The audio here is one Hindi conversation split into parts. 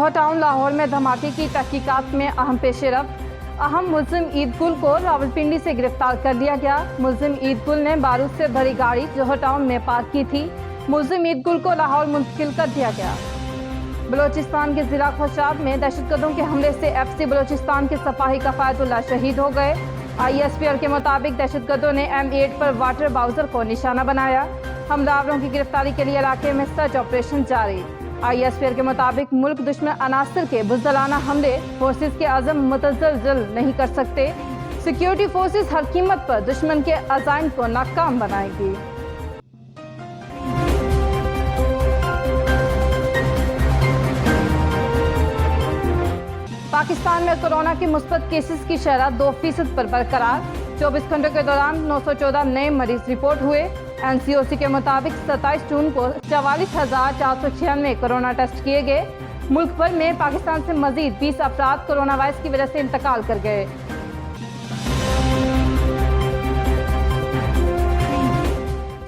जौहर टाउन लाहौर में धमाके की तहकीकात में अहम पेशरफ। अहम मुलजिम ईद गुल को रावलपिंडी से गिरफ्तार कर लिया गया। मुलजिम ईद गुल ने बारूद से भरी गाड़ी जौहर टाउन में पार्क की थी। मुलजिम ईद गुल को लाहौर मुंतकिल कर दिया गया। बलोचिस्तान के जिला खोशाब में दहशतगर्दों के हमले से FC बलोचिस्तान के सिपाही कफायतुल्लाह शहीद हो गए। ISPR के मुताबिक दहशतगर्दों ने M8 पर वाटर बाउजर को निशाना बनाया। हमलावरों की गिरफ्तारी के लिए इलाके में सर्च ऑपरेशन जारी। ISPR के मुताबिक मुल्क दुश्मन अनासर के बुज़दिलाना हमले फोर्सेस के आज़म मुतज़लज़ल नहीं कर सकते। सिक्योरिटी फोर्सेस हर कीमत पर दुश्मन के अज़ाइम को नाकाम बनाएगी। पाकिस्तान में कोरोना के मुस्बत केसेस की शरह 2% पर बरकरार। 24 घंटों के दौरान 914 नए मरीज रिपोर्ट हुए। NCOC के मुताबिक 27 जून को 44,496 कोरोना टेस्ट किए गए। मुल्क भर में पाकिस्तान से मजीद 20 अफराद कोरोना वायरस की वजह से इंतकाल कर गए।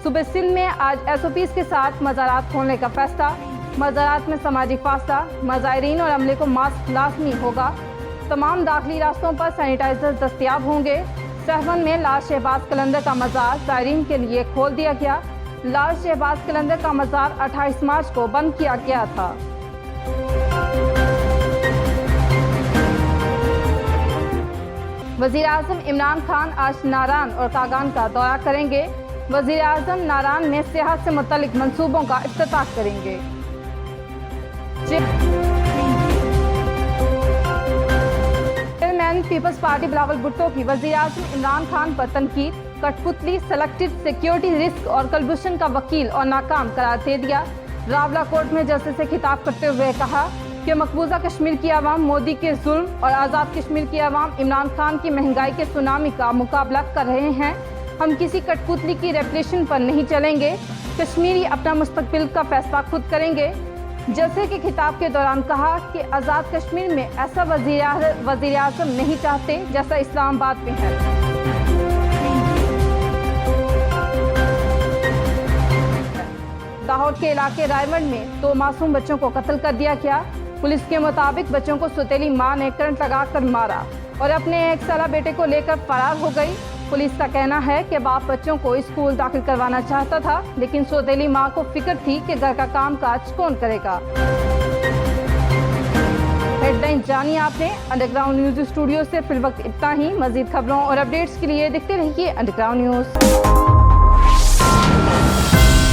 सूबे सिंध में आज SOPs के साथ मज़ारात खोलने का फैसला। मज़ारात में सामाजिक फासला, मज़ायरीन और अमले को मास्क लाजमी होगा। तमाम दाखिली रास्तों पर सैनिटाइजर दस्तयाब होंगे। सहवन में लाल शहबाज कलंदर का मज़ार ज़ायरीन के लिए खोल दिया गया। लाल शहबाज कलंदर का मज़ार 28 मार्च को बंद किया गया था। वज़ीर आज़म इमरान खान आज नारान और कागान का दौरा करेंगे। वज़ीर आज़म नारान में सेहत से मुतल्लिक मंसूबों का इफ्तिताह करेंगे। Chairman Peoples Party Bilawal Bhutto की वज़ीर आज़म इमरान खान पर तनकीद। कठपुतली, सेलेक्टेड सिक्योरिटी रिस्क और कलभूषण का वकील और नाकाम करार दे दिया। रावला कोर्ट में जस्टिस से खिताब करते हुए कहा कि मकबूजा कश्मीर की आवाम मोदी के जुल्म और आज़ाद कश्मीर की आवाम इमरान खान की महंगाई के सुनामी का मुकाबला कर रहे हैं। हम किसी कठपुतली की रेपलेशन पर नहीं चलेंगे। कश्मीरी अपना मुस्तकबिल का फैसला खुद करेंगे। जैसे कि खिताब के दौरान कहा कि आज़ाद कश्मीर में ऐसा वज़ीर आज़म नहीं चाहते जैसा इस्लामाबाद में है। दाहोद के इलाके रायवंड में 2 मासूम बच्चों को कत्ल कर दिया गया। पुलिस के मुताबिक बच्चों को सौतेली मां ने करंट लगाकर मारा और अपने 1 साला बेटे को लेकर फरार हो गई। पुलिस का कहना है कि बाप बच्चों को स्कूल दाखिल करवाना चाहता था, लेकिन सौतेली मां को फिक्र थी कि घर का काम काज कौन करेगा। हेडलाइन जानिए आपने। अंडरग्राउंड न्यूज स्टूडियो से फिलवक्त इतना ही। मजीद खबरों और अपडेट्स के लिए देखते रहिए अंडरग्राउंड न्यूज।